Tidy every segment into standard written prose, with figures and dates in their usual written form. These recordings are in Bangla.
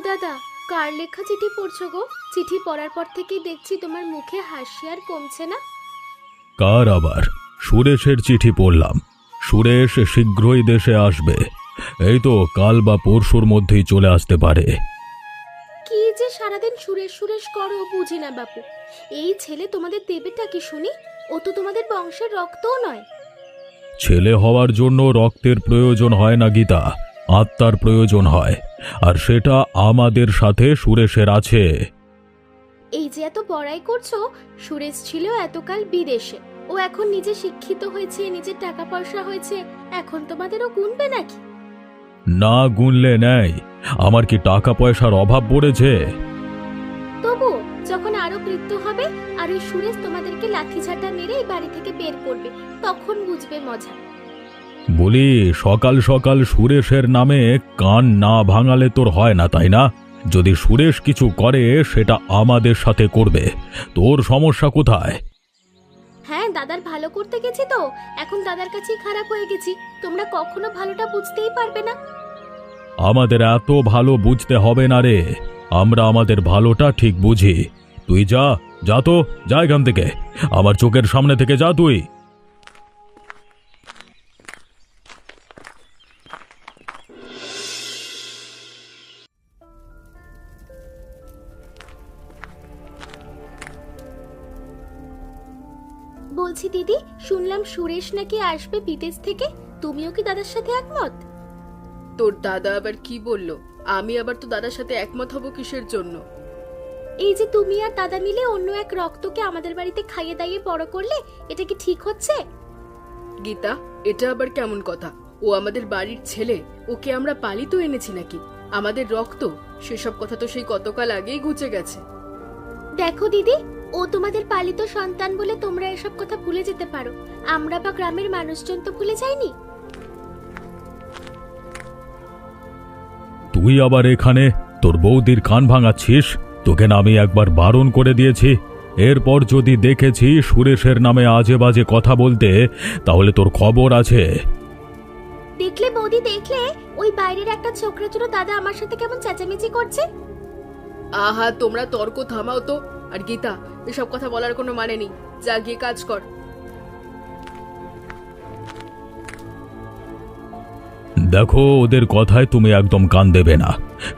দাদা, কার লেখা চিঠি পড়ছো গো? চিঠি পড়ার পর থেকেই দেখছি তোমার মুখে হাসি আর কমছে না। কার আবার? সুরেশের চিঠি পড়লাম। সুরেশ শীঘ্রই দেশে আসবে, এই তো কাল বা পরশুর মধ্যেই চলে আসতে পারে। কি যে সারাদিন সুরেশ সুরেশ করো বুঝি না বাপু। এই ছেলে তোমাদের দেবেটা কি শুনি? ও তো তোমাদের বংশের রক্তও নয়। ছেলে হওয়ার জন্য রক্তের প্রয়োজন হয় না গীতা, আত্মার প্রয়োজন হয়, আর সেটা আমাদের সাথে সুরেশের আছে। এই যে এত বড়াই করছো, সুরেশ ছিল এতকাল বিদেশে, ও এখন নিজে শিক্ষিত হয়েছে, নিজের টাকা পয়সা হয়েছে, এখন তোমাদেরও গুনবে নাকি? না গুনলে নেই, আমার কি টাকা পয়সার অভাব পড়েছে? তবু যখন আরো মৃত্যু হবে আর ওই সুরেশ তোমাদেরকে লাঠি ঝাঁটা মেরে এই বাড়ি থেকে বের করবে, তখন বুঝবে মজা। বলি, সকাল সকাল সুরেশের নামে কান না ভাঙালে তোর হয় না, তাই না? যদি সুরেশ কিছু করে সেটা আমাদের সাথে করবে, তোর সমস্যা কোথায়? হ্যাঁ, দাদার ভালো করতে গেছি তো এখন দাদার কাছেই খারাপ হয়ে গেছি। তোমরা কখনো ভালোটা বুঝতেই পারবে না। আমাদের এত ভালো বুঝতে হবে না রে, আমরা আমাদের ভালোটা ঠিক বুঝি। তুই যা, যা তো, যা এখান থেকে, আমার চোখের সামনে থেকে যা তুই। বলছি দিদি, শুনলাম সুরেশ নাকি আসবে বিদেশ থেকে, তুমিও কি দাদার সাথে একমত? তোর দাদা আবার কি বলল? আমি আবার তো দাদার সাথে একমত হব কিসের জন্য? এই যে তুমি আর দাদা মিলে অন্য এক রক্তকে আমাদের বাড়িতে খাইয়ে দাইয়ে বড় করলে, এটা কি ঠিক হচ্ছে? গীতা, এটা আবার কেমন কথা? ও আমাদের বাড়ির ছেলে, ওকে আমরা পালিত এনেছি নাকি? আমাদের রক্ত, সেসব কথা তো সেই কতকাল আগেই ঘুচে গেছে। দেখো দিদি, ও তোমাদের পালিত সন্তান বলে তোমরা এসব কথা ভুলে যেতে পারো, আমরা বা গ্রামের মানুষজন তো ভুলে যায়নি। তুই আবার এখানে তোর বৌদির কান ভাঙাচ্ছিস? তোকে না আমি একবার বারণ করে দিয়েছি? এরপর যদি দেখেছি সুরেশের নামে আজে বাজে কথা বলতে, তাহলে তোর খবর আছে। দেখলে বৌদি, দেখলে ওই বাইরের একটা ছোকরা ছোট দাদা আমার সাথে কেমন চেঁচামেচি করছে। আহা, তোমরা তর্ক থামাও তো। আর গীতা, এসব কথা বলার কোনো মানে নেই, যা গিয়ে কাজ কর। দেখো, ওদের কথায় তুমি একদম কান দেবে না।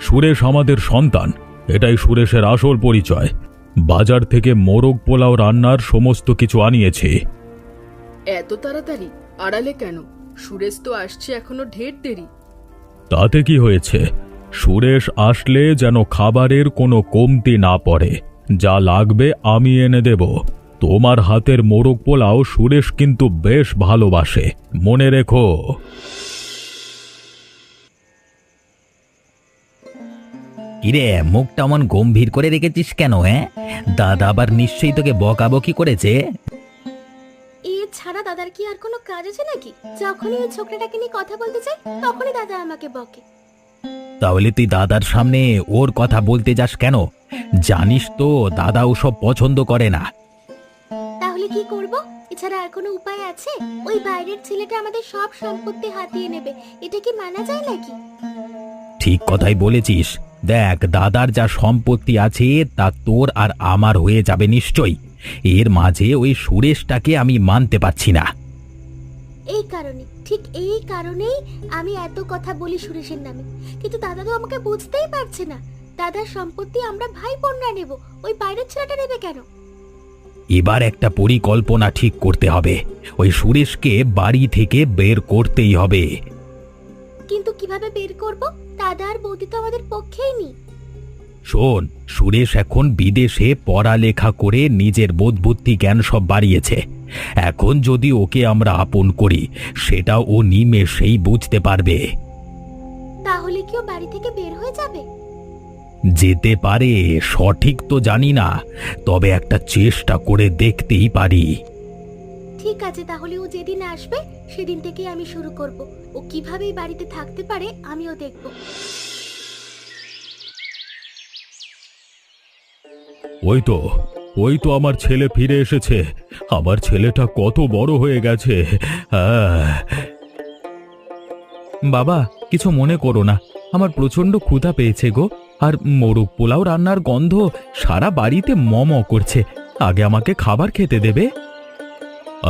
সুরেশ আমাদের সন্তান, এটাই সুরেশের আসল পরিচয়। বাজার থেকে মোরগ পোলাও রান্নার সমস্ত কিছু আনিয়েছি। এত তাড়াতাড়ি আড়ালে কেন? সুরেশ তো আসছে, এখনো ঢের দেরি। তাতে কি হয়েছে? সুরেশ আসলে যেন খাবারের কোনো কমতি না পড়ে, যা লাগবে আমি এনে দেব। তোমার হাতের মোরগ পোলাও সুরেশ কিন্তু বেশ ভালোবাসে, মনে রেখো। কিরে, মুখটা এমন গম্ভীর করে রেখেছিস কেন? হ্যাঁ, দাদা আবার নিশ্চয়ই তোকে বকাবকি করেছে। এ ছাড়া দাদার কি আর কোনো কাজ আছে নাকি? যখনই ওই ছোকরাটাকে নিয়ে কথা বলতে চাই, তখনই দাদা আমাকে বকে। তাহলে তুই দাদার সামনে ওর কথা বলতে যাস কেন? জানিস তো দাদা ওসব পছন্দ করে না। তাহলে কি করব? এছাড়া আর কোনো উপায় আছে? ওই বাইরের ছেলেটা আমাদের সব সম্পত্তি হাতিয়ে নেবে, এটা কি মানা যায় নাকি? ঠিক কথাই বলেছিস। দেখ, দাদার যা সম্পত্তি আছে তা তোর আর আমার হয়ে যাবে নিশ্চয়ই। এর মাঝে ওই সুরেশটাকে আমি মানতে পারছি না। এই কারণে, ঠিক এই কারণেই আমি এত কথা বলি সুরেশের নামে। কিন্তু দাদা তো আমাকে বুঝতেই পারছে না। দাদার সম্পত্তি আমরা ভাই বোনরা নেব, ওই বাইরের ছেলেটা নেবে কেন? এবার একটা পরিকল্পনা ঠিক করতে হবে। ওই সুরেশকে বাড়ি থেকে বের করতেই হবে। কিন্তু কিভাবে বের করব? দাদা আর বৌদি তো আমাদের পক্ষেই নেই। শোন, সুরেশ এখন বিদেশে পড়ালেখা করে নিজের বোধবুদ্ধি জ্ঞান সব বাড়িয়েছে। এখন যদি ওকে আমরা আপন করি, সেটা ও নিমেষেই বুঝতে পারবে। তাহলে কি ও বাড়ি থেকে বের হয়ে যাবে? যেতে পারে, সঠিক তো জানি না, তবে একটা চেষ্টা করে দেখতেই পারি। ঠিক আছে, তাহলে ও যেদিন আসবে সেদিন থেকেই আমি শুরু করব। ও কিভাবে এই বাড়িতে থাকতে পারে আমিও দেখব। ওই তো আমার ছেলে ফিরে এসেছে। আমার ছেলেটা কত বড় হয়ে গেছে। বাবা, কিছু মনে করো না, আমার প্রচন্ড ক্ষুধা পেয়েছে গো। আর মোরগ পোলাও রান্নার গন্ধ সারা বাড়িতে মম করছে। আগে আমাকে খাবার খেতে দেবে।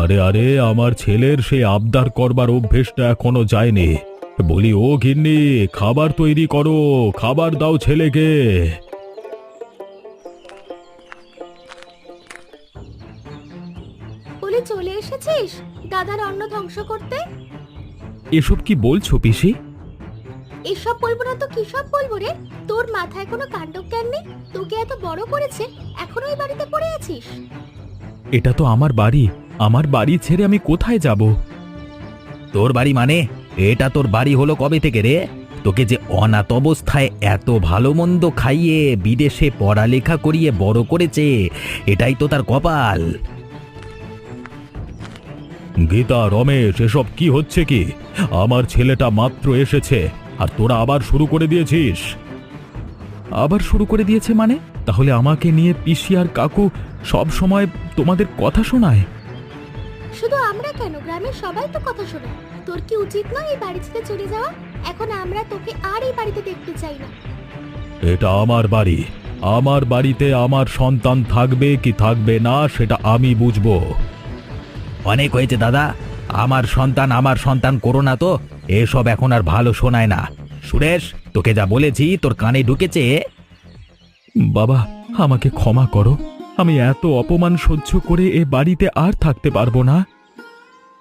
আরে আরে, আমার ছেলের সেই আবদার করবার অভ্যেসটা এখনো যায়নি। বলি, ও গিন্নি, খাবার তৈরি করো, খাবার দাও ছেলেকে। বলে চলে এসেছিস দাদার অন্ন ধ্বংস করতে? এসব কি বলছো পিসি? এসব বলবো না তো কিসব বলবো রে? তোর মাথায় কোনো কাণ্ডজ্ঞান নেই? তোকে এত বড় করেছে, এখনো ওই বাড়িতে পড়ে আছিস? এটা তো আমার বাড়ি। আমার বাড়ি ছেড়ে আমি কোথায় যাব? তোর বাড়ি মানে? এটা তোর বাড়ি হলো কবে থেকে রে? তোকে যে অনাথ অবস্থায় এত ভালো মন্দ খাইয়ে বিদেশে পড়ালেখা করিয়ে বড় করেছে, এটাই তো তার কপাল। গীতা, রমেশ, এসব কি হচ্ছে কি? আমার ছেলেটা মাত্র এসেছে আর তোরা আবার শুরু করে দিয়েছিস। আবার শুরু করে দিয়েছে মানে? তাহলে আমাকে নিয়ে পিসি আর কাকু সব সময় তোমাদের কথা শোনায়? শুধু আমরা কেন, গ্রামের সবাই তো কথা শোনে। তোর কি উচিত নয় এই বাড়ি ছেড়ে চলে যাওয়া? এখন আমরা তোকে আর এই বাড়িতে দেখতে চাই না। এটা আমার বাড়ি। আমার বাড়িতে আমার সন্তান থাকবে কি থাকবে না সেটা আমি বুঝবো। অনেক হয়েছে দাদা, আমার সন্তান করো না তো। এসব এখন আর ভালো শোনায় না। সুরেশ, তোকে যা বলেছি তোর কানে ঢুকেছে? বাবা, আমাকে ক্ষমা করো। আমি এত অপমান সহ্য করে এ বাড়িতে আর থাকতে পারবো না।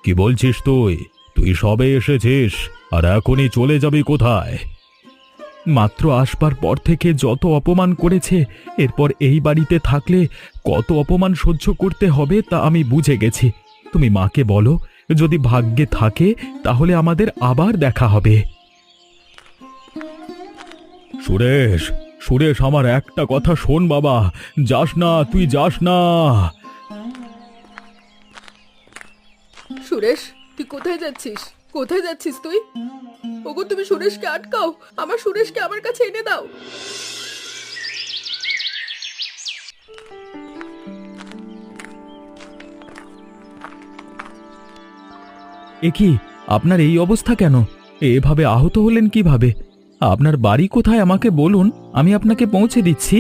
কি বলছিস তুই? তুই সবে এসেছিস আর এখনই চলে যাবি কোথায়? মাত্র আসবার পর থেকে যত অপমান করেছে, এরপর এই বাড়িতে থাকলে কত অপমান সহ্য করতে হবে তা আমি বুঝে গেছি। তুমি মাকে বলো, যদি ভাগ্যে থাকে তাহলে আমাদের আবার দেখা হবে। সুরেশ, সুরেশ, আমার একটা কথা শোন বাবা। যাস না, তুই যাস না। সুরেশ, তুই কোথায় যাচ্ছিস? কোথায় যাচ্ছিস তুই? ওগো, তুমি সুরেশকে আটকাও। আমার সুরেশকে আমার কাছে এনে দাও। এ কি, আপনার এই অবস্থা কেন? এভাবে আহত হলেন কিভাবে? আপনার বাড়ি কোথায় আমাকে বলুন, আমি আপনাকে পৌঁছে দিচ্ছি।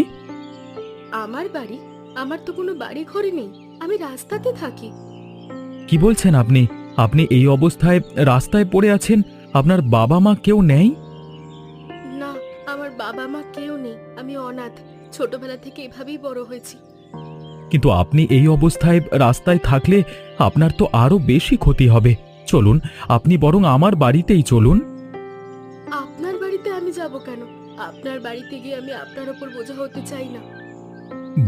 আমার বাড়ি? আমার তো কোনো বাড়ি ঘরে নেই, আমি রাস্তাতে থাকি। কি বলছেন আপনি? আপনি এই অবস্থায় রাস্তায় পড়ে আছেন? আপনার বাবা মা কেউ নেই? না, আমার বাবা মা কেউ নেই, আমি অনাথ। ছোটবেলা থেকে এভাবেই বড় হয়েছি। কিন্তু আপনি এই অবস্থায় রাস্তায় থাকলে আপনার তো আরো বেশি ক্ষতি হবে। চলুন, আপনি বরং আমার বাড়িতেই চলুন। আপনার বাড়িতে আমি যাব কেন? আপনার বাড়িতে গিয়ে আমি আপনার ওপর বোঝা হতে চাই না।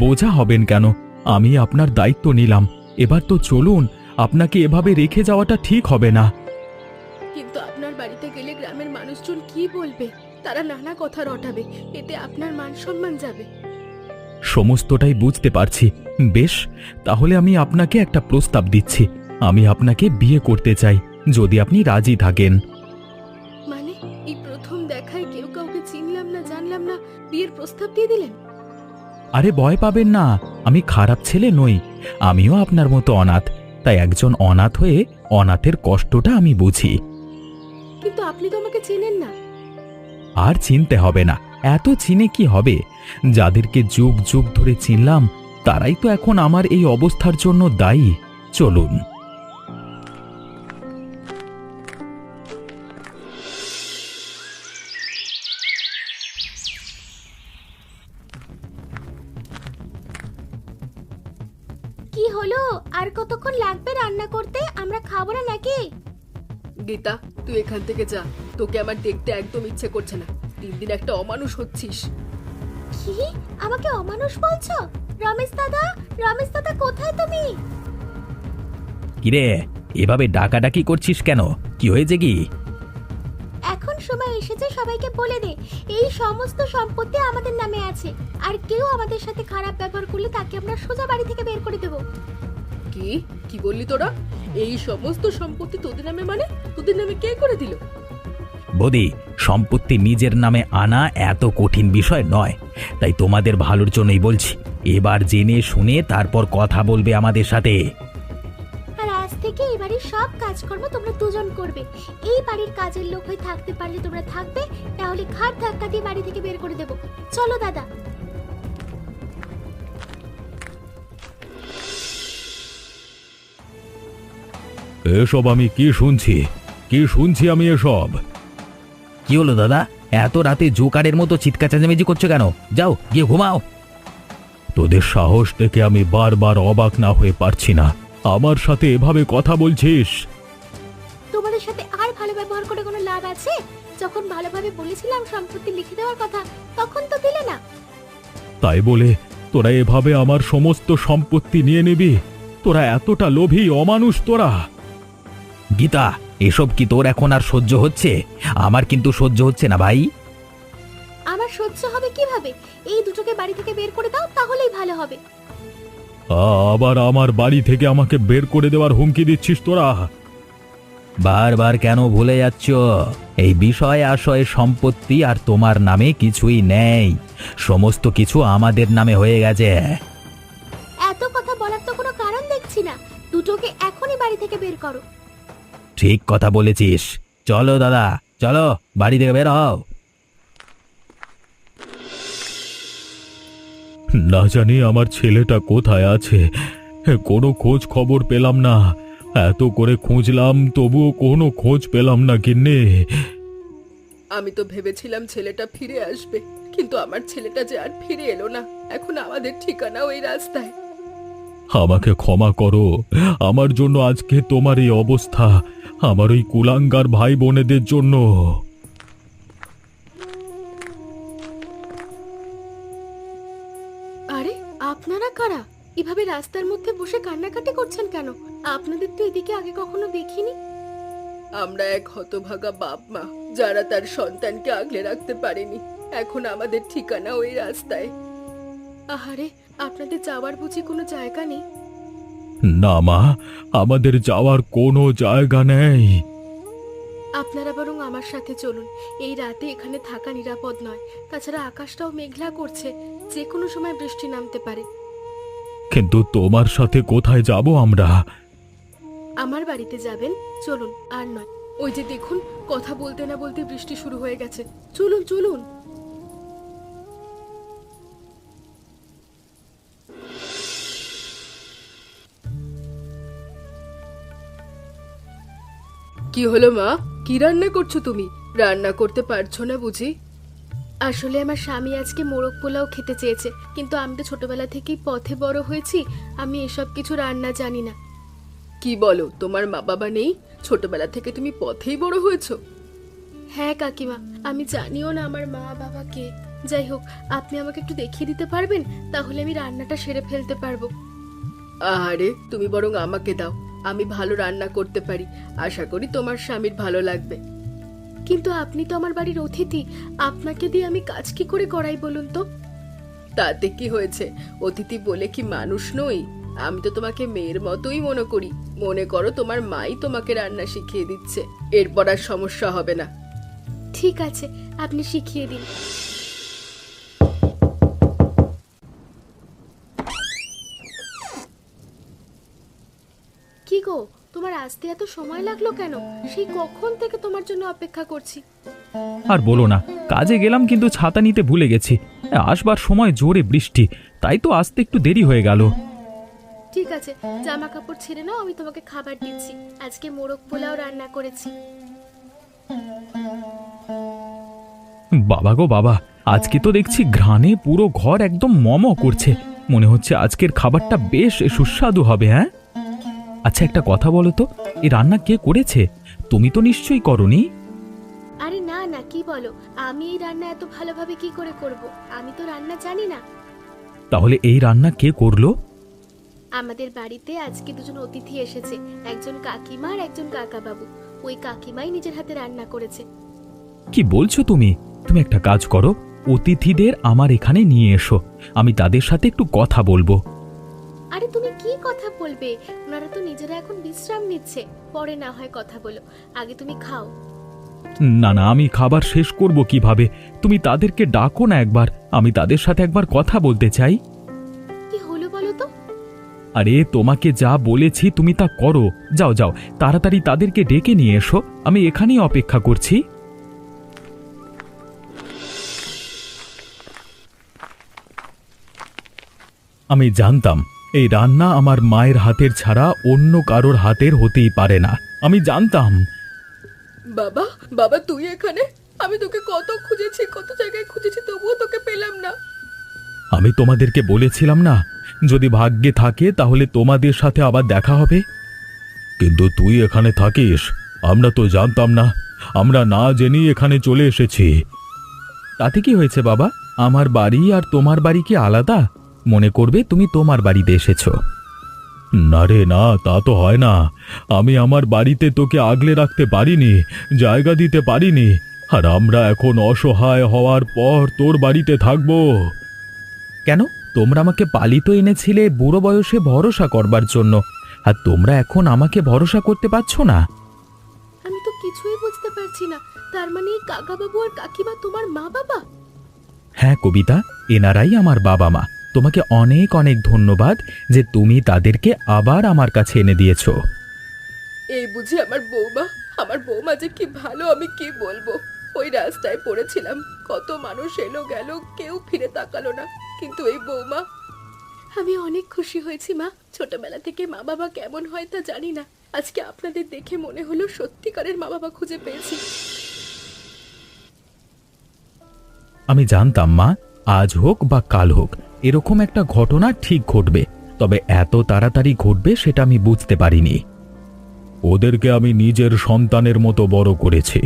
বোঝা হবেন কেন? আমি আপনার দায়িত্ব নিলাম। এবার তো চলুন, আপনাকে এভাবে রেখে যাওয়াটা ঠিক হবে না। কিন্তু আপনার বাড়িতে গেলে গ্রামের মানুষজন কি বলবে? তারা নানা কথা রটাবে, এতে আপনার মান সম্মান যাবে। সমস্তটাই বুঝতে পারছি। বেশ, তাহলে আমি আপনাকে একটা প্রস্তাব দিচ্ছি। আমি আপনাকে বিয়ে করতে চাই, যদি আপনি রাজি থাকেন। মানে, এই প্রথম দেখায় কেউ কাউকে চিনলাম না জানলাম না, বিয়ের প্রস্তাব দিয়ে দিলেন? আরে ভয় পাবেন না, আমি খারাপ ছেলে নই। আমিও আপনার মতো অনাথ, তাই একজন অনাথ হয়ে অনাথের কষ্টটা আমি বুঝি। কিন্তু আপনি তো আমাকে চেনেন না। আর চিনতে হবে না, এত চিনে কি হবে? যাদেরকে যুগ যুগ ধরে চিনলাম তারাই তো এখন আমার এই অবস্থার জন্য দায়ী। চলুন। কি হলো? আর কতক্ষণ লাগবে রান্না করতে? আমরা খাবো না নাকি? গীতা, তুই এখান থেকে যা। তোকে আমার দেখতে একদম ইচ্ছে করছে না। দিন দিন একটা অমানুষ হচ্ছিস। কি? আমাকে অমানুষ বলছো? রমেশ দাদা, রমেশ দাদা, কোথায় তুমি? কিরে, এভাবে ডাকাডাকি করছিস কেন? কি হয়েছে কি? এখন সময় এসেছে সবাইকে বলে দে, এই সমস্ত সম্পত্তি আমাদের নামে আছে, আর কেউ আমাদের সাথে খারাপ ব্যবহার করলে তাকে আমরা সোজা বাড়ি থেকে বের করে দেব। কি কি বললি তোরা? এই সমস্ত সম্পত্তি তোদের নামে? মানে তোদের নামে কে করে দিল? বৌদি, সম্পত্তি নিজের নামে আনা এত কঠিন বিষয় নয়, তাই তোমাদের ভালোর জন্যই বলছি। এবার জেনে শুনে তারপর কথা বলবে আমাদের সাথে। আর আজ থেকে থেকে এই বাড়ির সব কাজকর্ম তোমরা দুজন করবে। এই বাড়ির কাজের লোক হয়ে থাকতে পারলে তোমরা থাকবে, তাহলে ঘাট ধাক্কা দিয়ে বাড়ি থেকে বের করে দেবো। চলো দাদা। এসব আমি কি শুনছি আমি এসব? কি হলো দাদা, এত রাতে জোকারের মতো চিৎকার চেঁচামেচি করছো কেন? যাও গিয়ে ঘুমাও। তোদের সাহস দেখে আমি বারবার অবাক না হয়ে পারছি না। আমার সাথে এভাবে কথা বলছিস? তোমাদের সাথে আর ভালো ব্যবহার করে কোনো লাভ আছে? যখন ভালোভাবে বলেছিলাম সম্পত্তি লিখে দেওয়ার কথা, তখন তো দিলে না। তাই বলে তোরা এভাবে আমার সমস্ত সম্পত্তি নিয়ে নিবি? তোরা এতটা লোভী অমানুষ তোরা! গীতা, এসব কি তোর এখন আর সহ্য হচ্ছে? আমার কিন্তু সহ্য হচ্ছে না ভাই। আমার সহ্য হবে কিভাবে? এই দুটোকে বাড়ি থেকে বের করে দাও, তাহলেই ভালো হবে। আবার আমার বাড়ি থেকে আমাকে বের করে দেওয়ার হুমকি দিচ্ছিস তোরা? বারবার কেন ভুলে যাচ্ছ? এই বিষয় আশয় সম্পত্তি আর তোমার নামে কিছুই নেই, সমস্ত কিছু আমাদের নামে হয়ে গেছে। এত কথা বলার তো কোনো কারণ দেখছি না। দুটোকে এখনই বাড়ি থেকে বের করো। ঠিক কথা বলেছিস। চলো দাদা, চলো বাড়ি থেকে বের হও। না জানি আমার ছেলেটা কোথায় আছে, কোনো খোঁজ খবর পেলাম না। এত করে খুঁজলাম, তবুও কোনো খোঁজ পেলাম না গিন্নি। আমি তো ভেবেছিলাম ছেলেটা ফিরে আসবে, কিন্তু আমার ছেলেটা যে আর ফিরে এলো না। এখন আমাদের ঠিকানা ওই রাস্তায়। আমাকে ক্ষমা করো, আমার জন্য আজকে তোমার এই অবস্থা, আমার ওই কুলাঙ্গার ভাই বোনেদের জন্য। আরে আপনারা কারা? এভাবে রাস্তার মধ্যে বসে কান্নাকাটি করছেন কেন? আপনাদের তো এদিকে আগে কখনো দেখিনি। আমরা এক হতভাগা বাপ মা, যারা তার সন্তানকে আগলে রাখতে পারেনি। এখন আমাদের ঠিকানা ওই রাস্তায়। আহারে, আপনাদের যাওয়ার বুঝি কোনো জায়গা নেই? না মা, আমাদের যাওয়ার কোনো জায়গা নেই। আপনারা বরং আমার সাথে চলুন। এই রাতে এখানে থাকা নিরাপদ নয়। তাছাড়া আকাশটাও মেঘলা করছে, যে কোনো সময় বৃষ্টি নামতে পারে। কিন্তু তোমার সাথে কোথায় যাব আমরা? আমার বাড়িতে যাবেন, চলুন। আর নয়, ওই যে দেখুন, কথা বলতে না বলতে বৃষ্টি শুরু হয়ে গেছে। চলুন চলুন। কি হলো মা? কি রান্না করছো তুমি? রান্না করতে পারছো না বুঝি? আসলে আমার স্বামী আজকে মোরগ পোলাও খেতে চেয়েছে, কিন্তু আমি তো ছোটবেলা থেকেই পথে বড় হয়েছি, আমি এসব কিছু রান্না জানি না। কি বলো, তোমার মা বাবা নেই? ছোটবেলা থেকে তুমি পথেই বড় হয়েছো? হ্যাঁ কাকিমা, আমি জানিও না আমার মা বাবা কে। যাই হোক, আপনি আমাকে একটু দেখিয়ে দিতে পারবেন? তাহলে আমি রান্নাটা সেরে ফেলতে পারবো। আরে তুমি বরং আমাকে দাও, আমি ভালো রান্না করতে পারি। আশা করি তোমার স্বামীর ভালো লাগবে। কিন্তু আপনি তো আমার বাড়ির অতিথি, আপনাকে দিয়ে আমি কাজ কি করে করাই বলুন তো? তাতে কি হয়েছে? অতিথি বলে কি মানুষ নই? আমি তো তোমাকে মেয়ের মতোই মনে করি। মনে করো তোমার মাই তোমাকে রান্না শিখিয়ে দিচ্ছে, এরপর আর সমস্যা হবে না। ঠিক আছে, আপনি শিখিয়ে দিন। কি গো, তোমার আসতে এত সময় লাগলো কেন? সেই কখন থেকে তোমার জন্য অপেক্ষা করছি। আর বলো না, কাজে গেলাম কিন্তু ছাতা নিতে ভুলে গেছি। আসবার সময় জোরে বৃষ্টি, তাই তো আসতে একটু দেরি হয়ে গেল। ঠিক আছে, জামা কাপড় ছেড়ে নাও, আমি তোমাকে খাবার দিচ্ছি। আজকে মোরগ পোলাও রান্না করেছি। বাবা গো বাবা, আজকে তো দেখছি ঘ্রাণে পুরো ঘর একদম মম করছে। মনে হচ্ছে আজকের খাবারটা বেশ সুস্বাদু হবে। হ্যাঁ, আচ্ছা একটা কথা বলো তো, এই রান্না কে করেছে? তুমি তো নিশ্চয়ই করনি। আরে না না, কি বলো? আমি এই রান্না এত ভালোভাবে কি করে করব? আমি তো রান্না জানি না। তাহলে এই রান্না কে করলো? আমাদের বাড়িতে আজকে দুজন অতিথি এসেছে, একজন কাকিমা আর একজন কাকা বাবু। ওই কাকিমাই নিজের হাতে রান্না করেছে। কি বলছো তুমি? তুমি একটা কাজ করো, অতিথিদের আমার এখানে নিয়ে এসো, আমি তাদের সাথে একটু কথা বলবো। আরে তুমি কি কথা বলবে? ওনারা তো নিজেরা এখন বিশ্রাম নিচ্ছে, পরে না হয় কথা বলো। আগে তুমি খাও। না না, আমি খাবার শেষ করব কিভাবে? তুমি তাদেরকে ডাকো না একবার, আমি তাদের সাথে একবার কথা বলতে চাই। কি হলো বলো তো? আরে তোমাকে যা বলেছি তুমি তা করো। যাও যাও, তাড়াতাড়ি তাদেরকে ডেকে নিয়ে এসো, আমি এখানেই অপেক্ষা করছি। আমি জানতাম এই রান্না আমার মায়ের হাতের ছাড়া অন্য কারোর হাতের হতেই পারে না। আমি জানতাম। বাবা, বাবা তুই এখানে? আমি তোকে কত খুঁজেছি, কত জায়গায় খুঁজেছি, তবুও তোকে পেলাম না। আমি তোমাদেরকে বলেছিলাম না, যদি ভাগ্যে থাকে তাহলে তোমাদের সাথে আবার দেখা হবে। কিন্তু তুই এখানে থাকিস, আমরা তো জানতাম না। আমরা না জেনেই এখানে চলে এসেছি। তাতে কি হয়েছে বাবা? আমার বাড়ি আর তোমার বাড়ি কি আলাদা? মনে করবে তুমি তোমার বাড়িতে এসেছো। না রে না, তা তো হয় না। আমি আমার বাড়িতে তোকে আগলে রাখতে পারিনি, জায়গা দিতে পারিনি। আর আমরা এখন অসহায় হওয়ার পর তোর বাড়িতে থাকবো? কেন? তোমরা আমাকে পালিত এনেছিলে বুড়ো বয়সে ভরসা করবার জন্য, আর তোমরা এখন আমাকে ভরসা করতে পারছো না। আমি তো কিছুই বুঝতে পারছি না। তার মানে এই কাকাবাবু আর কাকিমা তোমার মা বাবা? হ্যাঁ কবিতা, এনারাই আমার বাবা মা। তোমাকে অনেক অনেক ধন্যবাদ যে তুমি তাদেরকে আবার আমার কাছে এনে দিয়েছো। এই বুঝি আমার বৌমা? আমার বৌমা যে কি ভালো, আমি কি বলবো। ওই রাস্তায় পড়েছিলাম, কত মানুষ এলো গেল, কেউ ফিরে তাকালো না, কিন্তু এই বৌমা। আমি অনেক খুশি হয়েছি মা। ছোটবেলা থেকে মা বাবা কেমন হয় তা জানি না, আজকে আপনাদের দেখে মনে হলো সত্যিকারের মা বাবা খুঁজে পেয়েছি। আমি জানতাম মা, আজ হোক বা কাল হোক এরকম একটা ঘটনা ঠিক ঘটবে, তবে এত তাড়াতাড়ি ঘটবে সেটা আমি বুঝতে পারিনি। ওদেরকে আমি নিজের সন্তানের মতো বড় করেছি।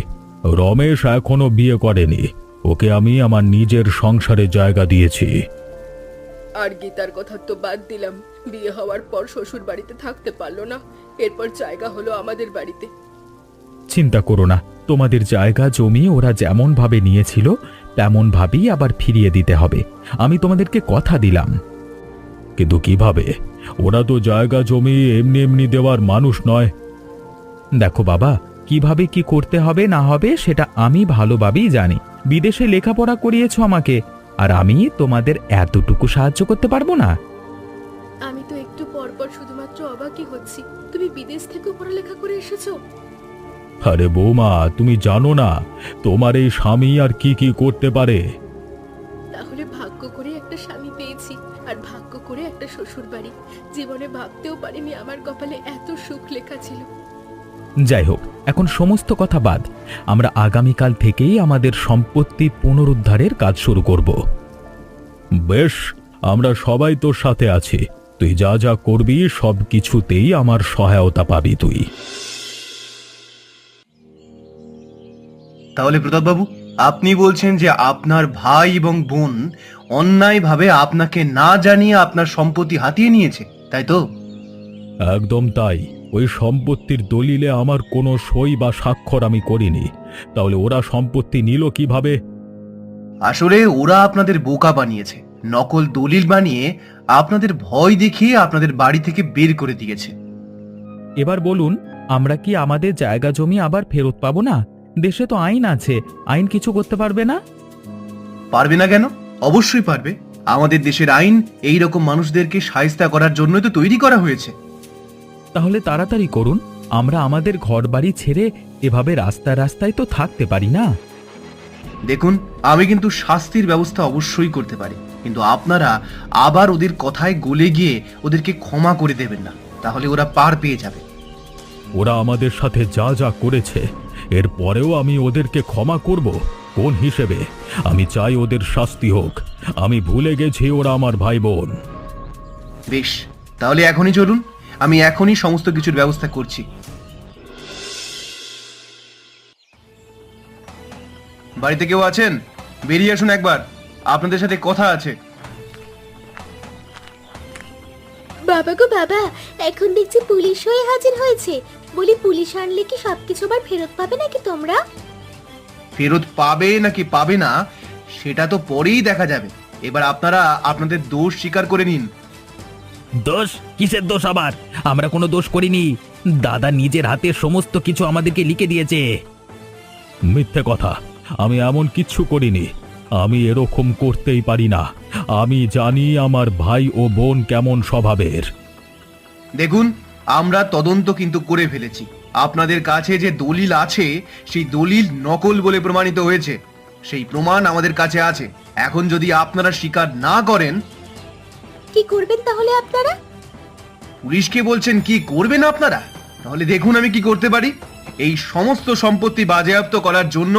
রমেশ এখনো বিয়ে করেনি, ওকে আমি আমার নিজের সংসারে জায়গা দিয়েছি। আর গীতার কথা তো বাদ দিলাম, বিয়ে হওয়ার পর শ্বশুর বাড়িতে থাকতে পারলো না, এরপর জায়গা হলো আমাদের বাড়িতে। চিন্তা করো না, তোমাদের জায়গা জমি ওরা যেমন ভাবে নিয়েছিল তেমন ভাবেই আবার ফিরিয়ে দিতে হবে। আমি তোমাদেরকে কথা দিলাম। কিন্তু কিভাবে? ওরা তো জায়গা জমি এমনি এমনি দেওয়ার মানুষ নয়। দেখো বাবা, কিভাবে কি করতে হবে না হবে সেটা আমি ভালোভাবেই জানি। বিদেশে লেখাপড়া করিয়েছো আমাকে, আর আমি তোমাদের এতটুকু সাহায্য করতে পারবো না? আমি তো একটু পর পর শুধুমাত্র অবাকই হচ্ছি, তুমি বিদেশ থেকেও পড়ালেখা করে এসেছো? আরে বৌমা, তুমি জানো না তোমার এই স্বামী আর কি কি করতে পারে? তাহলে ভাগ্য করে একটা স্বামী পেয়েছি, আর ভাগ্য করে একটা শ্বশুর বাড়ি। জীবনে ভাবতেও পারিনি আমার কপালে এত সুখ লেখা ছিল। যাই হোক, এখন সমস্ত কথা বাদ। আমরা আগামীকাল থেকেই আমাদের সম্পত্তি পুনরুদ্ধারের কাজ শুরু করব। বেশ, আমরা সবাই তোর সাথে আছি। তুই যা যা করবি সব কিছুতেই আমার সহায়তা পাবি তুই। তাহলে প্রতাপবাবু, আপনি বলছেন যে আপনার ভাই এবং বোন অন্যায়ভাবে আপনাকে না জানিয়ে আপনার সম্পত্তি হাতিয়ে নিয়েছে, তাই তো? একদম তাই। ওই সম্পত্তির দলিলে আমার কোনো সই বা স্বাক্ষর আমি করিনি, তাহলে ওরা সম্পত্তি নিল কিভাবে? আসলে ওরা আপনাদের বোকা বানিয়েছে, নকল দলিল বানিয়ে আপনাদের ভয় দেখিয়ে আপনাদের বাড়ি থেকে বের করে দিয়েছে। এবার বলুন, আমরা কি আমাদের জায়গা জমি আবার ফেরত পাবো না? দেশে তো আইন আছে, আইন কিছু করতে পারবে না? পারবে না কেন? অবশ্যই পারবে। আমাদের দেশের আইন এই রকম মানুষদেরকে শায়েস্তা করার জন্যই তো তৈরি করা হয়েছে। তাহলে তাড়াতাড়ি করুন, আমরা আমাদের ঘরবাড়ি ছেড়ে এভাবে রাস্তায় রাস্তায় তো থাকতে পারি না। দেখুন, আমি কিন্তু শাস্তির ব্যবস্থা অবশ্যই করতে পারি, কিন্তু আপনারা আবার ওদের কথায় গলে গিয়ে ওদেরকে ক্ষমা করে দেবেন না, তাহলে ওরা পার পেয়ে যাবে। ওরা আমাদের সাথে যা যা করেছে, এর পরেও আমি ওদেরকে ক্ষমা করব কোন হিসেবে? আমি চাই ওদের শাস্তি হোক। আমি ভুলে গেছি ওরা আমার ভাই বোন। বেশ, তাহলে এখনই চলুন, আমি এখনই সমস্ত কিছুর ব্যবস্থা করছি। বাড়িতে কেউ আছেন? বেরিয়ে আসুন একবার, আপনাদের সাথে কথা আছে। বাবা গো বাবা, এখন দেখছি পুলিশ হয়ে হাজির হয়েছে। বলি, পুলিশ আনলে কি সবকিছু আবার ফেরত পাবে নাকি তোমরা? ফেরত পাবে নাকি পাবে না সেটা তো পরেই দেখা যাবে। এবার আপনারা আপনাদের দোষ স্বীকার করে নিন। দোষ? কিসের দোষ আবার? আমরা কোনো দোষ করিনি। দাদা নিজের হাতে সমস্ত কিছু আমাদেরকে লিখে দিয়েছে। মিথ্যে কথা, আমি এমন কিচ্ছু করিনি। আমি এরকম করতেই পারি না। আমি জানি আমার ভাই ও বোন কেমন স্বভাবের। দেখুন, আমরা তদন্ত কিন্তু করে ফেলেছি। আপনাদের কাছে যে দলিল আছে সেই দলিল নকল বলে প্রমাণিত হয়েছে। সেই প্রমাণ আমাদের কাছে আছে। এখন যদি আপনারা স্বীকার না করেন, কি করবেন তাহলে আপনারা? পুলিশকে বলছেন কি করবেন আপনারা? তাহলে দেখুন আমি কি করতে পারি। এই সমস্ত সম্পত্তি বাজেয়াপ্ত করার জন্য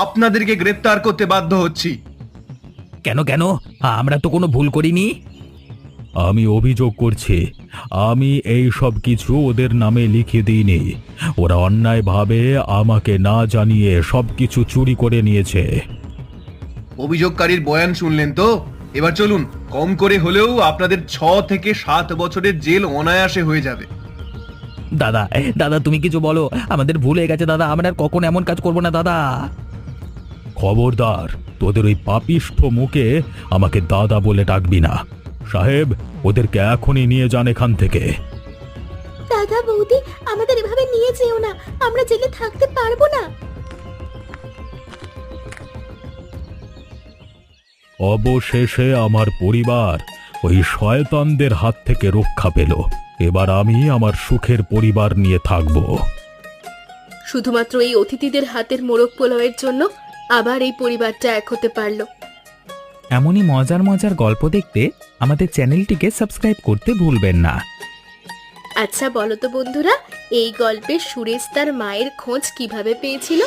আপনাদেরকে গ্রেপ্তার করতে বাধ্য হচ্ছি। কেন কেন? আমরা তো কোনো ভুল করিনি। আমি অভিযোগ করছি, আমি এই সব কিছু ওদের নামে লিখে দিইনি। ওরা অন্যায়ভাবে আমাকে না জানিয়ে সবকিছু চুরি করে নিয়েছে। অভিযোগকারীর বয়ান শুনলেন তো? এবার চলুন, কম করে হলেও আপনাদের 6 থেকে 7 বছরের জেল অনায়াসে হয়ে যাবে। দাদা দাদা তুমি কিছু বলো, আমাদের ভুল হয়ে গেছে দাদা, আমরা আর কখনো এমন কাজ করবো না দাদা। খবরদার, তোদের ওই পাপিষ্ঠ মুখে আমাকে দাদা বলে ডাকবি না। সাহেব, ওদেরকে এখনই নিয়ে যান এখান থেকে। দাদা বৌদি, আমাদের এভাবে নিয়ে যেও না, আমরা জেলে থাকতে পারবো না। অবশেষে আমার পরিবার ওই শয়তানদের হাত থেকে রক্ষা পেল। এবার আমি আমার সুখের পরিবার নিয়ে থাকব। শুধুমাত্র এই অতিথিদের হাতের মোরগ পোলাওয়ের জন্য আবার এই পরিবারটা এক হতে পারলো। এমনই মজার মজার গল্প দেখতে আমাদের চ্যানেলটিকে সাবস্ক্রাইব করতে ভুলবেন না। আচ্ছা বলো তো বন্ধুরা, এই গল্পে সুরেশ তার মায়ের খোঁজ কিভাবে পেয়েছিল?